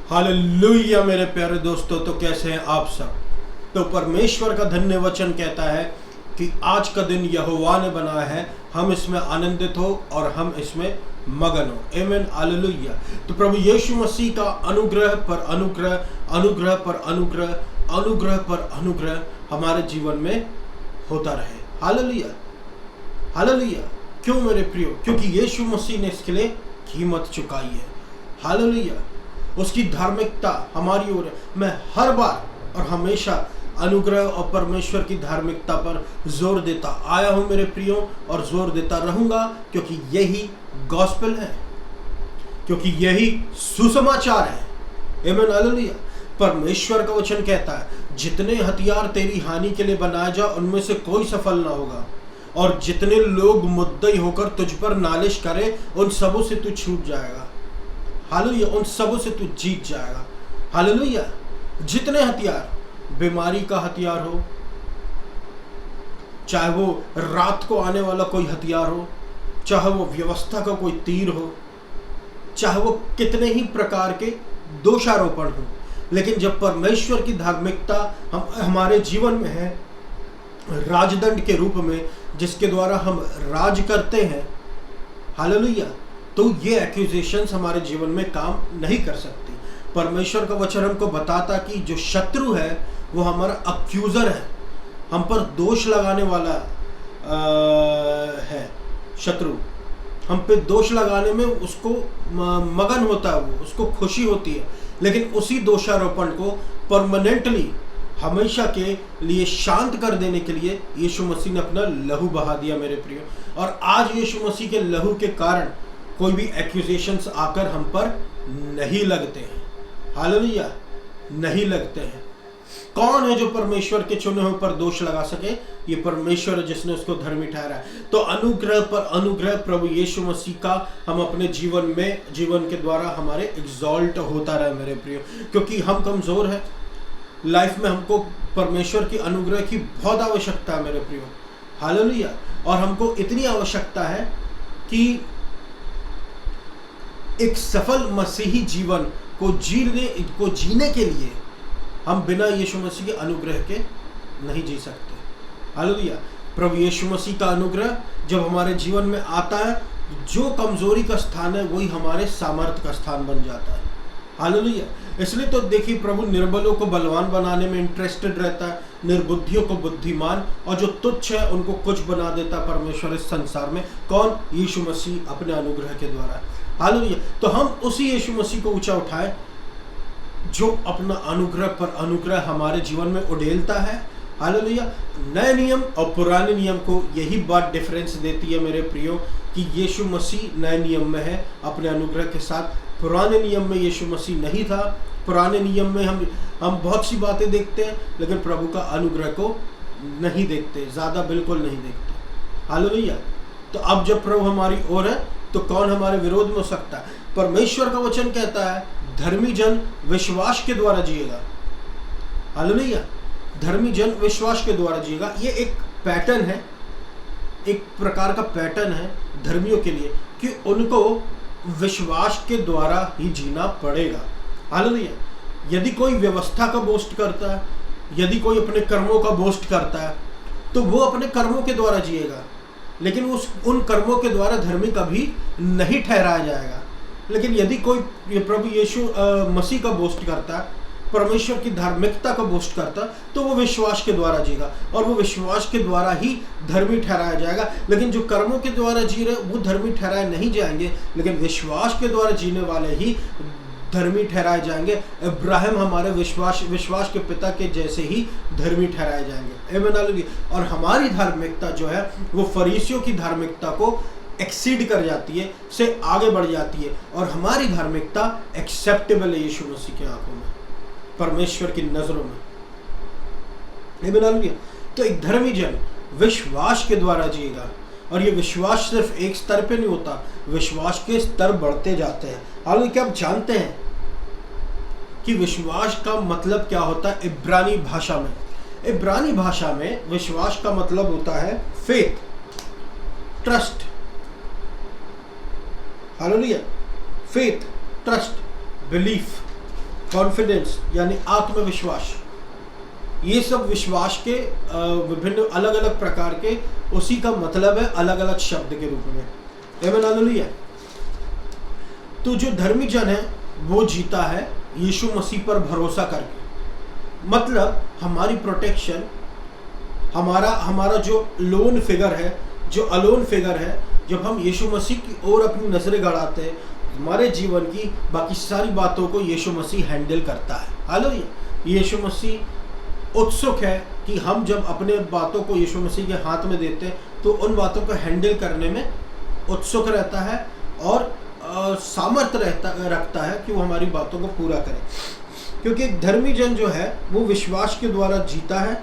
Hallelujah मेरे प्यारे दोस्तों, तो कैसे हैं आप सब। तो परमेश्वर का धन्य वचन कहता है कि आज का दिन यहोवा ने बनाया है, हम इसमें आनंदित हो और हम इसमें मगन हो। आमीन, हालेलुया। तो प्रभु यीशु मसीह का अनुग्रह पर अनुग्रह, अनुग्रह पर अनुग्रह, अनुग्रह पर अनुग्रह हमारे जीवन में होता रहे। Hallelujah, hallelujah. क्यों मेरे प्रियो? क्योंकि यीशु मसीह ने इसके लिए कीमत चुकाई है। हालेलुया। उसकी धार्मिकता हमारी ओर है। मैं हर बार और हमेशा अनुग्रह और परमेश्वर की धार्मिकता पर जोर देता आया हूं मेरे प्रियो, और जोर देता रहूंगा, क्योंकि यही गॉस्पेल है, क्योंकि यही सुसमाचार है। आमीन, हालेलुया। परमेश्वर का वचन कहता है, जितने हथियार तेरी हानि के लिए बनाए जा उनमें से कोई सफल ना होगा, और जितने लोग मुद्दई होकर तुझ पर नालिश करें उन सबों से तू छूट जाएगा। हालेलुया, उन सबों से तू जीत जाएगा। हालेलुया। जितने हथियार, बीमारी का हथियार हो, चाहे वो रात को आने वाला कोई हथियार हो, चाहे वो व्यवस्था का कोई तीर हो, चाहे वो कितने ही प्रकार के दोषारोपण हो, लेकिन जब परमेश्वर की धार्मिकता हमारे जीवन में है, राजदंड के रूप में, जिसके द्वारा हम राज करते हैं, हालेलुया, तो ये एक्यूजेशंस हमारे जीवन में काम नहीं कर सकती। परमेश्वर का वचन हमको बताता कि जो शत्रु है वो हमारा अक्यूजर है, हम पर दोष लगाने वाला है। शत्रु हम पे दोष लगाने में उसको मगन होता है, वो उसको खुशी होती है, लेकिन उसी दोषारोपण को परमानेंटली हमेशा के लिए शांत कर देने के लिए यीशु मसीह ने अपना लहू बहा दिया मेरे प्रियो। और आज यीशु मसीह के लहू के कारण कोई भी एक्यूजेशंस आकर हम पर नहीं लगते हैं। हालेलुया, नहीं लगते हैं। कौन है जो परमेश्वर के चुने हुए पर दोष लगा सके? ये परमेश्वर है जिसने उसको धर्मी ठहराया है। तो अनुग्रह पर अनुग्रह प्रभु यीशु मसीह का हम अपने जीवन में, जीवन के द्वारा हमारे एग्जॉल्ट होता रहे मेरे प्रियो, क्योंकि हम कमजोर हैं। लाइफ में हमको परमेश्वर की अनुग्रह की बहुत आवश्यकता है मेरे प्रियो। हालेलुया। और हमको इतनी आवश्यकता है कि एक सफल मसीही जीवन को जीने के लिए हम बिना यीशु मसीह के अनुग्रह के नहीं जी सकते। हालेलुया। प्रभु यीशु मसीह का अनुग्रह जब हमारे जीवन में आता है, जो कमजोरी का स्थान है वही हमारे सामर्थ्य का स्थान बन जाता है। हालेलुया। इसलिए तो देखिए, प्रभु निर्बलों को बलवान बनाने में इंटरेस्टेड रहता है, निर्बुद्धियों को बुद्धिमान, और जो तुच्छ है उनको कुछ बना देता परमेश्वर इस संसार में। कौन? यीशु मसीह अपने अनुग्रह के द्वारा। हालेलुया। तो हम उसी यीशु मसीह को ऊंचा उठाएं जो अपना अनुग्रह पर अनुग्रह हमारे जीवन में उड़ेलता है। हालेलुया। नए नियम और पुराने नियम को यही बात डिफरेंस देती है मेरे प्रियो, कि यीशु मसीह नए नियम में है अपने अनुग्रह के साथ। पुराने नियम में यीशु मसीह नहीं था। पुराने नियम में हम बहुत सी बातें देखते हैं, लेकिन प्रभु का अनुग्रह को नहीं देखते, ज़्यादा बिल्कुल नहीं देखते। हालेलुया। तो अब जब प्रभु हमारी ओर है तो कौन हमारे विरोध में हो सकता है? परमेश्वर का वचन कहता है, धर्मी जन विश्वास के द्वारा जिएगा। हालेलुया। धर्मी जन विश्वास के द्वारा जिएगा। ये एक पैटर्न है, एक प्रकार का पैटर्न है धर्मियों के लिए, कि उनको विश्वास के द्वारा ही जीना पड़ेगा। हालेलुया। यदि कोई व्यवस्था का बोस्ट करता है, यदि कोई अपने कर्मों का बोस्ट करता है, तो वो अपने कर्मों के द्वारा जिएगा, लेकिन उन कर्मों के द्वारा धर्मी कभी नहीं ठहराया जाएगा। लेकिन यदि कोई प्रभु यीशु मसीह का बोस्ट करता है, परमेश्वर की धार्मिकता का बोस्ट करता, तो वो विश्वास के द्वारा जीएगा, और वो विश्वास के द्वारा ही धर्मी ठहराया जाएगा। लेकिन जो कर्मों के द्वारा जी रहे वो धर्मी ठहराए नहीं जाएंगे, लेकिन विश्वास के द्वारा जीने वाले ही धर्मी ठहराए जाएंगे। इब्राहिम हमारे विश्वास के पिता के जैसे ही धर्मी ठहराए जाएंगे। आमीन, हालेलुया। और हमारी धार्मिकता जो है वो फरीसियों की धार्मिकता को एक्सीड कर जाती है, से आगे बढ़ जाती है, और हमारी धार्मिकता एक्सेप्टेबल है यीशु मसीह की आंखों में, परमेश्वर की नजरों में। आमीन, हालेलुया। तो एक धर्मी जन विश्वास के द्वारा जिएगा, और ये विश्वास सिर्फ एक स्तर पे नहीं होता, विश्वास के स्तर बढ़ते जाते हैं। हालांकि क्या आप जानते हैं कि विश्वास का मतलब क्या होता है? इब्रानी भाषा में, इब्रानी भाषा में विश्वास का मतलब होता है faith, trust. Hallelujah. Faith, trust, belief. Confidence यानी आत्मविश्वास, ये सब विश्वास के विभिन्न अलग अलग प्रकार के उसी का मतलब है अलग अलग शब्द के रूप में। आमीन हालेलुया। तो जो धर्मी जन है वो जीता है यीशु मसीह पर भरोसा करके, मतलब हमारी प्रोटेक्शन, हमारा जो लोन फिगर है, जो अलोन फिगर है, जब हम यीशु मसीह की ओर अपनी नजरें गड़ाते हैं, हमारे जीवन की बाकी सारी बातों को यीशु मसीह हैंडल करता है। हालेलुया। यीशु मसीह उत्सुक है कि हम जब अपने बातों को यीशु मसीह के हाथ में देते हैं तो उन बातों को हैंडल करने में उत्सुक रहता है और सामर्थ्य रखता है कि वो हमारी बातों को पूरा करे। क्योंकि एक धर्मी जन जो है वो विश्वास के द्वारा जीता है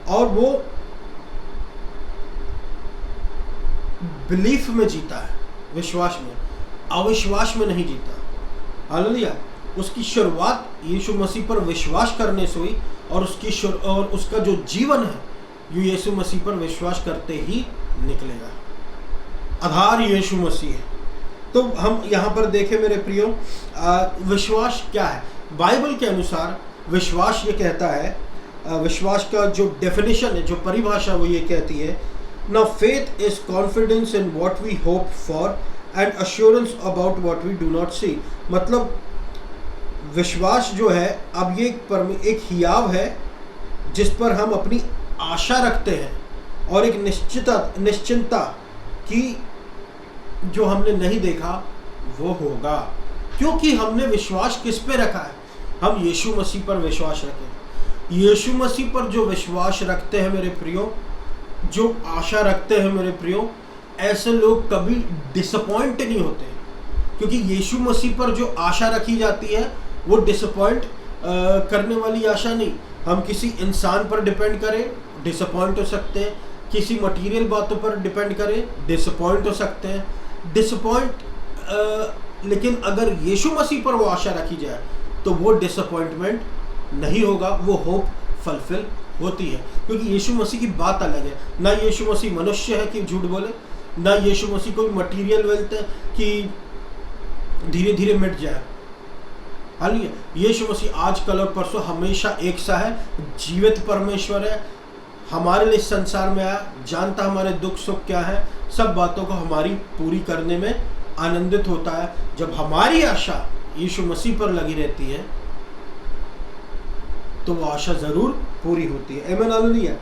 और वो बिलीफ में जीता है, विश्वास में, अविश्वास में नहीं जीता। हालेलुया। उसकी शुरुआत यीशु मसीह पर विश्वास करने से हुई और उसका जो जीवन है ये यीशु मसीह पर विश्वास करते ही निकलेगा। आधार यीशु मसीह है। तो हम यहाँ पर देखें मेरे प्रियो, विश्वास क्या है? बाइबल के अनुसार विश्वास ये कहता है, विश्वास का जो डेफिनेशन है, जो परिभाषा वो ये कहती है, now faith is confidence in what we hope for and assurance about what we do not see. मतलब विश्वास जो है अब ये एक हियाव है जिस पर हम अपनी आशा रखते हैं और एक निश्चिंतता कि जो हमने नहीं देखा वो होगा, क्योंकि हमने विश्वास किस पे रखा है? हम यीशु मसीह पर विश्वास रखें। यीशु मसीह पर जो विश्वास रखते हैं मेरे प्रियो, जो आशा रखते हैं मेरे प्रियो, ऐसे लोग कभी डिसअपॉइंट नहीं होते, क्योंकि यीशु मसीह पर जो आशा रखी जाती है वो डिसअपॉइंट करने वाली आशा नहीं। हम किसी इंसान पर डिपेंड करें, डिसअपॉइंट हो सकते हैं, किसी मटेरियल बातों पर डिपेंड करें, डिसअपॉइंट हो सकते हैं, लेकिन अगर यीशु मसीह पर वो आशा रखी जाए तो वो डिसअपॉइंटमेंट नहीं होगा, वो होप फुलफिल होती है, क्योंकि यीशु मसीह की बात अलग है। ना यीशु मसीह मनुष्य है कि झूठ बोले, ना यीशु मसीह कोई मटेरियल वेल्थ है कि धीरे धीरे मिट जाए। हालेलुया। यीशु मसीह आज कल और परसों हमेशा एक सा है, जीवित परमेश्वर है, हमारे लिए संसार में आया, जानता हमारे दुख सुख क्या है, सब बातों को हमारी पूरी करने में आनंदित होता है। जब हमारी आशा यीशु मसीह पर लगी रहती है तो वो आशा जरूर पूरी होती है। आमीन हालेलुया।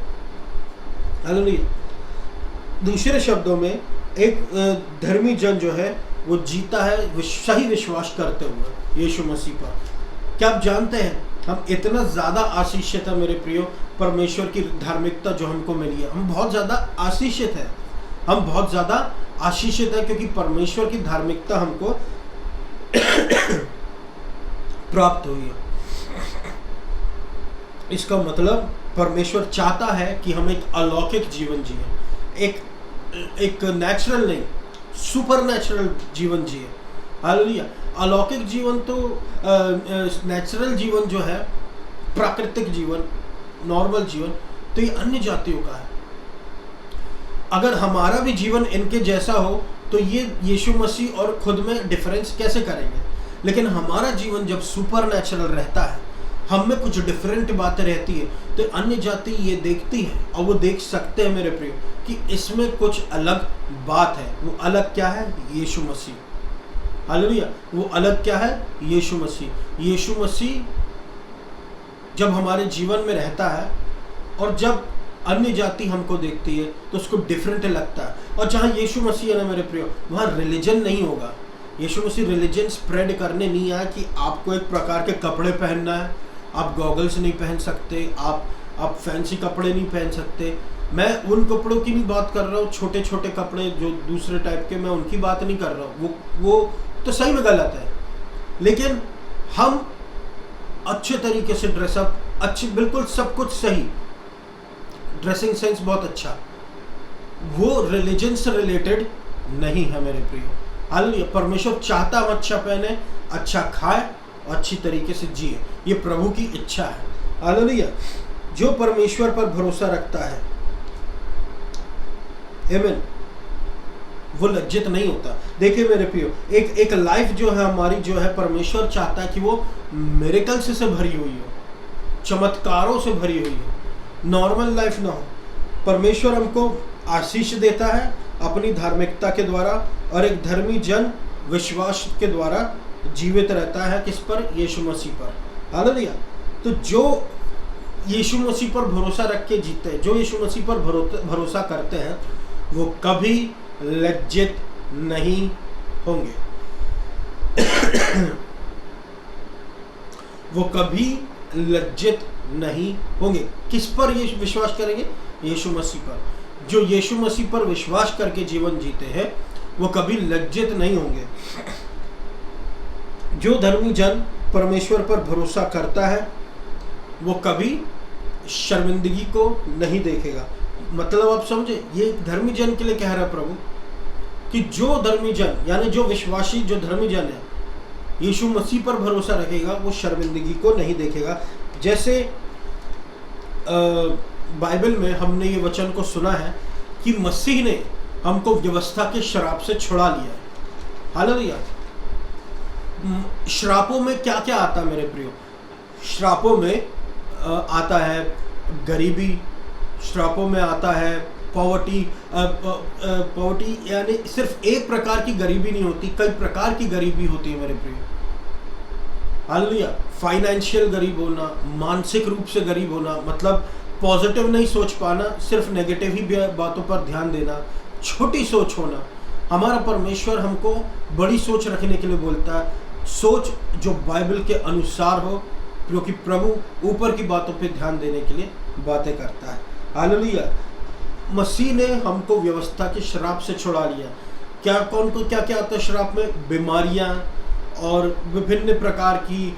हालेलुया। दूसरे शब्दों में एक धर्मी जन जो है वो जीता है सही विश्वास करते हुए यीशु मसीह पर। क्या आप जानते हैं हम इतना ज़्यादा आशीषित है मेरे प्रियो, परमेश्वर की धार्मिकता जो हमको मिली है, हम बहुत ज़्यादा आशीषित है, हम बहुत ज़्यादा आशीषित है, क्योंकि परमेश्वर की धार्मिकता हमको प्राप्त हुई है। इसका मतलब परमेश्वर चाहता है कि हम एक अलौकिक जीवन जिए, एक नेचुरल नहीं, सुपर नेचुरल जीवन जिए। हालेलुया। अलौकिक जीवन तो नेचुरल जीवन जो है, प्राकृतिक जीवन, नॉर्मल जीवन, तो ये अन्य जातियों का है। अगर हमारा भी जीवन इनके जैसा हो तो ये यीशु मसीह और खुद में डिफरेंस कैसे करेंगे? लेकिन हमारा जीवन जब सुपर नेचुरल रहता है, हम में कुछ डिफरेंट बातें रहती है, तो अन्य जाति ये देखती है और वो देख सकते हैं मेरे प्रिय कि इसमें कुछ अलग बात है। वो अलग क्या है? यीशु मसीह। हालेलुया। वो अलग क्या है? यीशु मसीह। यीशु मसीह जब हमारे जीवन में रहता है और जब अन्य जाति हमको देखती है तो उसको डिफरेंट लगता है। और जहाँ यीशु मसीह है ना मेरे प्रियो, वहाँ रिलीजन नहीं होगा। यीशु मसीह रिलीजन स्प्रेड करने नहीं आया कि आपको एक प्रकार के कपड़े पहनना है, आप गॉगल्स नहीं पहन सकते, आप फैंसी कपड़े नहीं पहन सकते। मैं उन कपड़ों की नहीं बात कर रहा हूँ, छोटे छोटे कपड़े जो दूसरे टाइप के, मैं उनकी बात नहीं कर रहा हूँ, वो तो सही में गलत है। लेकिन हम अच्छे तरीके से ड्रेसअप, अच्छे, बिल्कुल सब कुछ सही, ड्रेसिंग सेंस बहुत अच्छा, वो रिलीजन से रिलेटेड नहीं है मेरे प्रियो। हालेलुया। परमेश्वर चाहता हम अच्छा पहने, अच्छा खाए और अच्छी तरीके से जिए, ये प्रभु की इच्छा है। हालेलुया। जो परमेश्वर पर भरोसा रखता है, आमीन, वो लज्जित नहीं होता। देखिए मेरे प्रियो, एक लाइफ जो है हमारी, जो है परमेश्वर चाहता है कि वो मिरेकल्स से भरी हुई हो, चमत्कारों से भरी हुई हो, नॉर्मल लाइफ ना हो। परमेश्वर हमको आशीष देता है अपनी धार्मिकता के द्वारा, और एक धर्मी जन विश्वास के द्वारा जीवित रहता है किस पर? यीशु मसीह पर। हालेलुया। तो जो यीशु मसीह पर भरोसा रख के जीते हैं, जो यीशु मसीह पर भरोसा करते हैं, वो कभी लज्जित नहीं होंगे। वो कभी लज्जित नहीं होंगे। किस पर ये विश्वास करेंगे? यीशु मसीह पर। जो यीशु मसीह पर विश्वास करके जीवन जीते हैं वो कभी लज्जित नहीं होंगे। जो धर्मी जन परमेश्वर पर भरोसा करता है वो कभी शर्मिंदगी को नहीं देखेगा। मतलब आप समझे, ये धर्मी जन के लिए कह रहा है प्रभु कि जो धर्मी जन यानी जो विश्वासी, जो धर्मी जन है, यीशु मसीह पर भरोसा रखेगा वो शर्मिंदगी को नहीं देखेगा। जैसे बाइबल में हमने ये वचन को सुना है कि मसीह ने हमको व्यवस्था के श्राप से छुड़ा लिया है। हालेलुया। श्रापों में क्या क्या आता है मेरे प्रियो? श्रापों में आता है गरीबी, श्रापों में आता है पॉवर्टी। पॉवर्टी यानी सिर्फ एक प्रकार की गरीबी नहीं होती, कई प्रकार की गरीबी होती है मेरे प्रियो। हालेलुया। फाइनेंशियल गरीब होना, मानसिक रूप से गरीब होना, मतलब पॉजिटिव नहीं सोच पाना, सिर्फ नेगेटिव ही बातों पर ध्यान देना, छोटी सोच होना। हमारा परमेश्वर हमको बड़ी सोच रखने के लिए बोलता है, सोच जो बाइबल के अनुसार हो, क्योंकि प्रभु ऊपर की बातों पे ध्यान देने के लिए बातें करता है। हालेलुया। मसीह ने हमको व्यवस्था के श्राप से छुड़ा लिया। क्या कौन को क्या क्या आता है श्राप में? बीमारियां और विभिन्न प्रकार की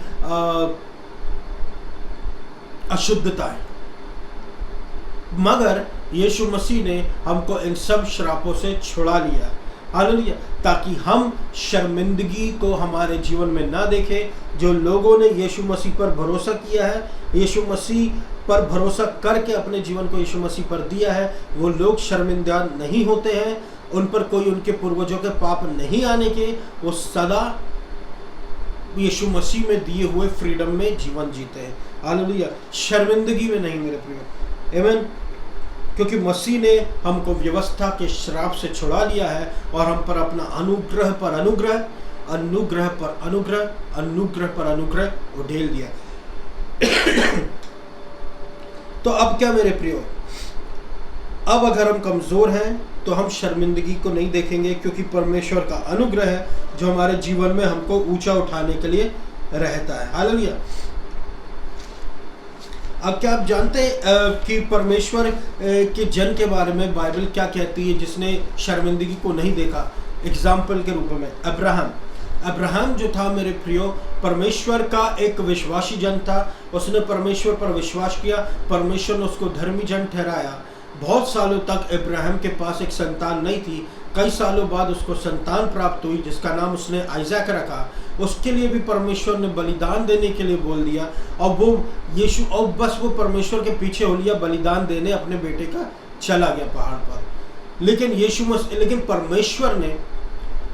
अशुद्धताएं। मगर यीशु मसीह ने हमको इन सब श्रापों से छुड़ा लिया। हालेलुया। ताकि हम शर्मिंदगी को हमारे जीवन में ना देखें। जो लोगों ने यीशु मसीह पर भरोसा किया है, यीशु मसीह पर भरोसा करके अपने जीवन को यीशु मसीह पर दिया है, वो लोग शर्मिंदा नहीं होते हैं। उन पर कोई उनके पूर्वजों के पाप नहीं आने के, वो सदा यीशु मसीह में दिए हुए फ्रीडम में जीवन जीते हैं। हालेलुया। शर्मिंदगी में नहीं मेरे प्रिय। आमीन। क्योंकि मसीह ने हमको व्यवस्था के श्राप से छुड़ा लिया है और हम पर अपना अनुग्रह पर अनुग्रह, अनुग्रह पर अनुग्रह, अनुग्रह पर अनुग्रह उड़ेल दिया। तो अब क्या मेरे प्रियो? अब अगर हम कमजोर हैं तो हम शर्मिंदगी को नहीं देखेंगे, क्योंकि परमेश्वर का अनुग्रह है जो हमारे जीवन में हमको ऊंचा उठाने के लिए रहता है। हालेलुया। अब क्या आप जानते हैं कि परमेश्वर के जन के बारे में बाइबल क्या कहती है जिसने शर्मिंदगी को नहीं देखा? एग्जाम्पल के रूप में अब्राहम जो था मेरे प्रियो, परमेश्वर का एक विश्वासी जन था। उसने परमेश्वर पर विश्वास किया, परमेश्वर ने उसको धर्मी जन ठहराया। बहुत सालों तक अब्राहम के पास एक संतान नहीं थी। कई सालों बाद उसको संतान प्राप्त हुई जिसका नाम उसने आइजैक रखा। उसके लिए भी परमेश्वर ने बलिदान देने के लिए बोल दिया, और वो यीशु और बस वो परमेश्वर के पीछे हो लिया, बलिदान देने अपने बेटे का चला गया पहाड़ पर। लेकिन परमेश्वर ने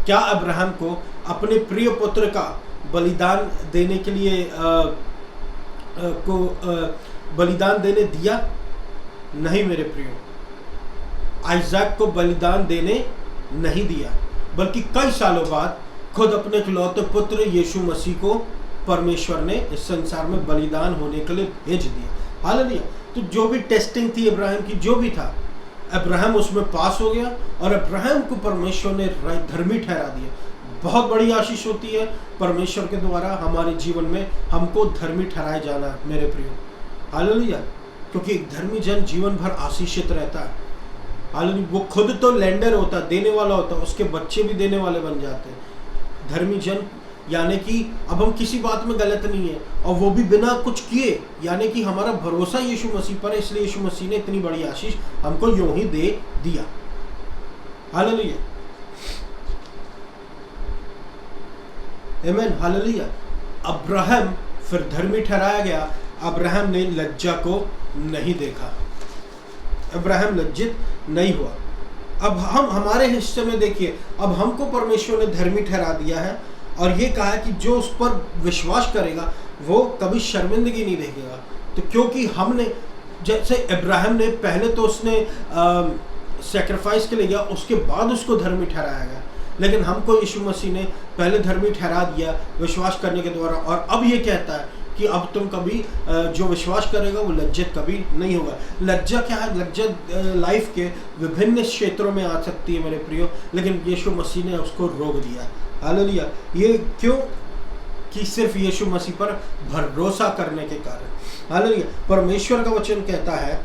क्या अब्राहम को अपने प्रिय पुत्र का बलिदान देने के लिए बलिदान देने दिया? नहीं मेरे प्रियो। आइजैक को बलिदान देने नहीं दिया, बल्कि कई सालों बाद खुद अपने इकलौते पुत्र यीशु मसीह को परमेश्वर ने इस संसार में बलिदान होने के लिए भेज दिया। हालेलुया। तो जो भी टेस्टिंग थी अब्राहम की, जो भी था, अब्राहम उसमें पास हो गया और अब्राहम को परमेश्वर ने धर्मी ठहरा दिया। बहुत बड़ी आशीष होती है परमेश्वर के द्वारा हमारे जीवन में हमको धर्मी ठहराया जाना मेरे प्रियो। हालेलुया। क्योंकि एक धर्मी जन जीवन भर आशीषित रहता है। हालेलुया। वो खुद तो लैंडर होता, देने वाला होता, उसके बच्चे भी देने वाले बन जाते हैं। धर्मी जन यानी कि अब हम किसी बात में गलत नहीं है, और वो भी बिना कुछ किए, यानी कि हमारा भरोसा यीशु मसीह पर है, इसलिए यीशु मसीह ने इतनी बड़ी आशीष हमको यूं ही दे दिया। हालेलुया। आमीन। हालेलुया। अब्राहम फिर धर्मी ठहराया गया। अब्राहम ने लज्जा को नहीं देखा, अब्राहम लज्जित नहीं हुआ। अब हम हमारे हिस्से में देखिए, अब हमको परमेश्वर ने धर्मी ठहरा दिया है और ये कहा है कि जो उस पर विश्वास करेगा वो कभी शर्मिंदगी नहीं देखेगा। तो क्योंकि हमने, जैसे इब्राहिम ने पहले तो उसने सेक्रीफाइस के लिए गया, उसके बाद उसको धर्मी ठहराया गया, लेकिन हमको यीशु मसीह ने पहले धर्मी ठहरा दिया विश्वास करने के द्वारा। और अब ये कहता है कि अब तुम कभी जो विश्वास करेगा वो लज्जित कभी नहीं होगा। लज्जा क्या है? लज्जा लाइफ के विभिन्न क्षेत्रों में आ सकती है मेरे प्रियो, लेकिन यीशु मसीह ने उसको रोक दिया। हालेलुया। ये क्यों? कि सिर्फ यीशु मसीह पर भरोसा करने के कारण। हालेलुया। परमेश्वर का वचन कहता है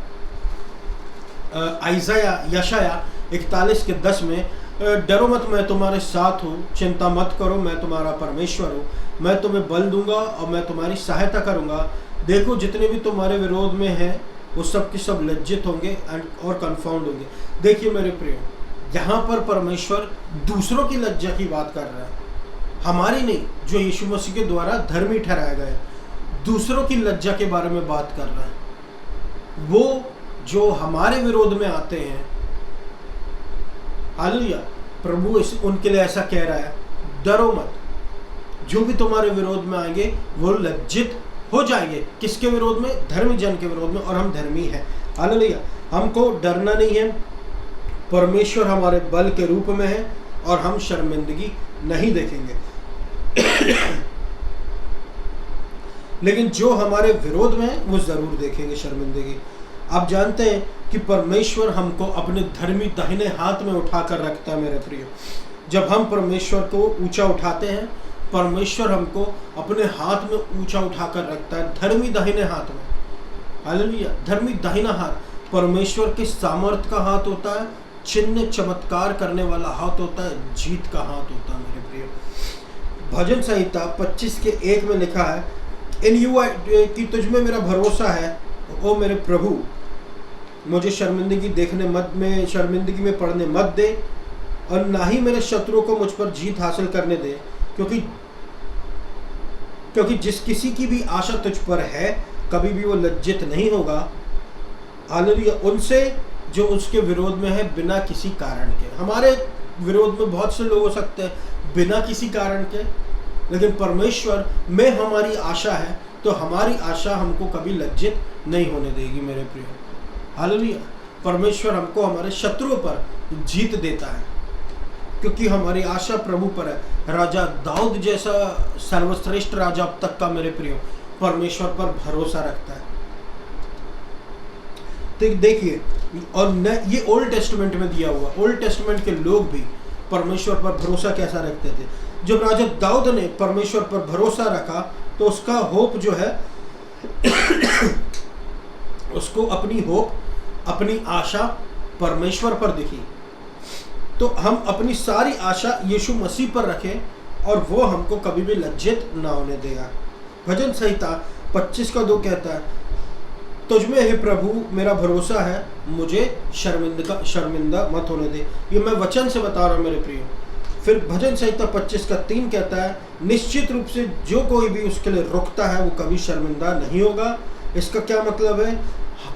यशाया 41:10 में, डरो मत, मैं तुम्हारे साथ हूँ, चिंता मत करो, मैं तुम्हारा परमेश्वर हूँ, मैं तुम्हें बल दूंगा और मैं तुम्हारी सहायता करूंगा। देखो जितने भी तुम्हारे विरोध में हैं वो सब के सब लज्जित होंगे और कंफाउंड होंगे। देखिए मेरे प्रियो, यहाँ पर परमेश्वर दूसरों की लज्जा की बात कर रहा है, हमारी नहीं, जो यीशु मसीह के द्वारा धर्मी ठहराया गया है। दूसरों की लज्जा के बारे में बात कर रहा है, वो जो हमारे विरोध में आते हैं। हालेलुया। प्रभु उनके लिए ऐसा कह रहा है, डरो मत, जो भी तुम्हारे विरोध में आएंगे वो लज्जित हो जाएंगे। किसके विरोध में? धर्मी जन के विरोध में, और हम धर्मी हैं। हालेलुया। हमको डरना नहीं है, परमेश्वर हमारे बल के रूप में है और हम शर्मिंदगी नहीं देखेंगे। लेकिन जो हमारे विरोध में है वो जरूर देखेंगे शर्मिंदगी। आप जानते हैं कि परमेश्वर हमको अपने धर्मी दाहिने हाथ में उठाकर रखता है मेरे प्रिय। जब हम परमेश्वर को ऊंचा उठाते हैं, परमेश्वर हमको अपने हाथ में ऊंचा उठाकर रखता है, धर्मी दाहिने हाथ में। हालेलुया। धर्मी दाहिना हाथ परमेश्वर के सामर्थ का हाथ होता है, चिन्ह चमत्कार करने वाला हाथ होता है, जीत का हाथ होता है मेरे प्रिय। भजन संहिता 25:1 में लिखा है, इन यू कि तुझ में मेरा भरोसा है, ओ मेरे प्रभु, मुझे शर्मिंदगी में पड़ने मत दे, और ना ही मेरे शत्रुओं को मुझ पर जीत हासिल करने दे, क्योंकि जिस किसी की भी आशा तुझ पर है कभी भी वो लज्जित नहीं होगा। हालेलुया। उनसे जो उसके विरोध में है बिना किसी कारण के। हमारे विरोध में बहुत से लोग हो सकते हैं बिना किसी कारण के, लेकिन परमेश्वर में हमारी आशा है, तो हमारी आशा हमको कभी लज्जित नहीं होने देगी मेरे प्रिय। हालेलुया। परमेश्वर हमको हमारे शत्रुओं पर जीत देता है, क्योंकि हमारी आशा प्रभु पर है। राजा दाऊद जैसा सर्वश्रेष्ठ राजा अब तक का मेरे प्रियो परमेश्वर पर भरोसा रखता है। तो देखिए, और ये ओल्ड टेस्टमेंट में दिया हुआ, ओल्ड टेस्टमेंट के लोग भी परमेश्वर पर भरोसा कैसा रखते थे। जब राजा दाऊद ने परमेश्वर पर भरोसा रखा तो उसका होप जो है उसको अपनी होप, अपनी आशा परमेश्वर पर दिखी। तो हम अपनी सारी आशा यीशु मसीह पर रखें और वो हमको कभी भी लज्जित ना होने देगा। भजन संहिता 25:2 कहता है, तुझ में हे प्रभु मेरा भरोसा है, मुझे शर्मिंदा मत होने दे। ये मैं वचन से बता रहा हूँ मेरे प्रियो। फिर भजन संहिता 25:3 कहता है, निश्चित रूप से जो कोई भी उसके लिए रुकता है वो कभी शर्मिंदा नहीं होगा। इसका क्या मतलब है?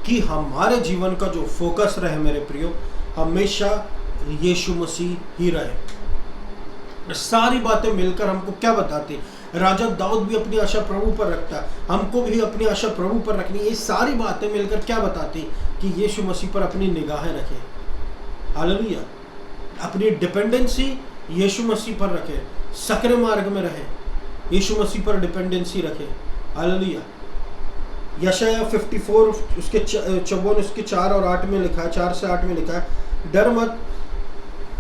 कि हमारे जीवन का जो फोकस रहे मेरे प्रियो, हमेशा यीशु मसीह ही रहे। सारी बातें मिलकर हमको क्या बताती? राजा दाऊद भी अपनी आशा प्रभु पर रखता है, हमको भी अपनी आशा प्रभु पर रखनी है। ये सारी बातें मिलकर क्या बताती? कि यीशु मसीह पर अपनी निगाहें रखें। हालेलुया। अपनी डिपेंडेंसी यीशु मसीह पर रखें, सकरे मार्ग में रहें, यीशु मसीह पर डिपेंडेंसी रखें। हालेलुया। यशाया 54 उसके 54 उसके 4 और 8 में लिखा है, 4 से 8 में लिखा है, डर मत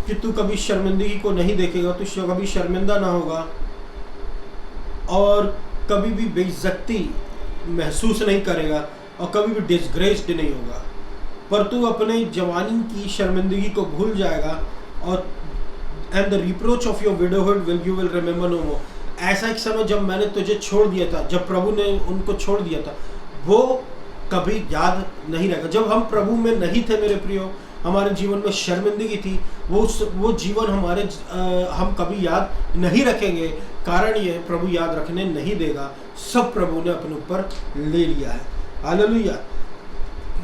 कि तू कभी शर्मिंदगी को नहीं देखेगा, तू कभी शर्मिंदा ना होगा और कभी भी बेइज्जती महसूस नहीं करेगा और कभी भी डिसग्रेस्ड नहीं होगा, पर तू अपने जवानी की शर्मिंदगी को भूल जाएगा और and the reproach of your widowhood you will remember no more. ऐसा एक समय जब मैंने तुझे छोड़ दिया था, जब प्रभु ने उनको छोड़ दिया था, वो कभी याद नहीं रहेगा। जब हम प्रभु में नहीं थे मेरे प्रियो, हमारे जीवन में शर्मिंदगी थी, वो जीवन हम कभी याद नहीं रखेंगे। कारण ये प्रभु याद रखने नहीं देगा, सब प्रभु ने अपने ऊपर ले लिया है। हालेलुया।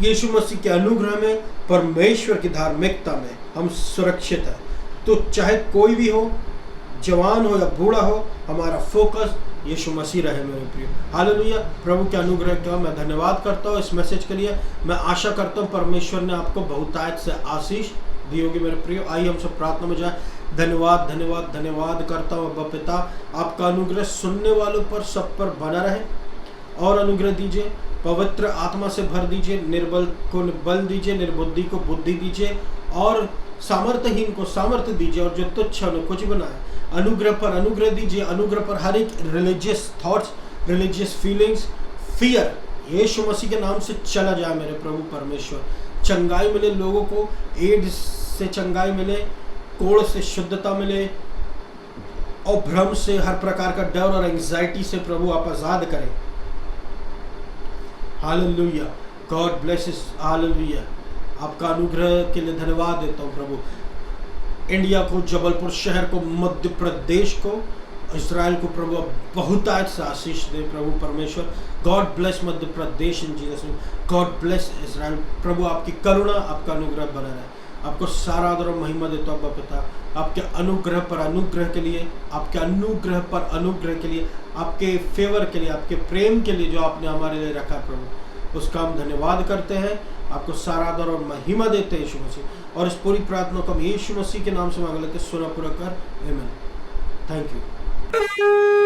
यीशु मसीह के अनुग्रह में, परमेश्वर की धार्मिकता में हम सुरक्षित हैं। तो चाहे कोई भी हो, जवान हो या बूढ़ा हो, हमारा फोकस यीशु मसीह रहे मेरे प्रिय। हालेलुया। प्रभु के अनुग्रह का मैं धन्यवाद करता हूँ इस मैसेज के लिए। मैं आशा करता हूँ परमेश्वर ने आपको बहुतायत से आशीष दी होगी मेरे प्रिय। आइए हम सब प्रार्थना में जाए। धन्यवाद धन्यवाद धन्यवाद करता हूँ अब्बा पिता, आपका अनुग्रह सुनने वालों पर सब पर बना रहे और अनुग्रह दीजिए, पवित्र आत्मा से भर दीजिए, निर्बल को बल दीजिए, निर्बुद्धि को बुद्धि दीजिए और सामर्थ्यहीन को सामर्थ्य दीजिए और जो तुच्छ है उन्हें कुछ बनाए। अनुग्रह पर अनुग्रह दीजिए, अनुग्रह पर हर एक religious thoughts, religious feelings, fear Yeshu Masih के नाम से चला जाए मेरे प्रभु परमेश्वर। चंगाई मिले लोगों को, एड्स से चंगाई मिले, कोढ़ से शुद्धता मिले और भ्रम से, हर प्रकार का डर और एंजाइटी से प्रभु आप आजाद करें। Hallelujah. God bless you. Hallelujah. आपका अनुग्रह के लिए धन्यवाद देता हूँ प्रभु। इंडिया को, जबलपुर शहर को, मध्य प्रदेश को, इजराइल को प्रभु बहुतायत से आशीष दे प्रभु परमेश्वर। God bless Madhya Pradesh in Jesus name. God bless Israel. प्रभु आपकी करुणा, आपका अनुग्रह बना रहे। आपको सारा आदर और महिमा देता हूँ पिता, आपके अनुग्रह पर अनुग्रह के लिए, आपके अनुग्रह पर अनुग्रह के लिए, आपके फेवर के लिए, आपके प्रेम के लिए जो आपने हमारे लिए रखा प्रभु, उसका हम धन्यवाद करते हैं। आपको सारा आदर और महिमा देते हैं यीशु मसीह। और इस पूरी प्रार्थना को हम यीशु मसीह के नाम से मांग लेते, सुना पूरा कर। आमीन। Thank you.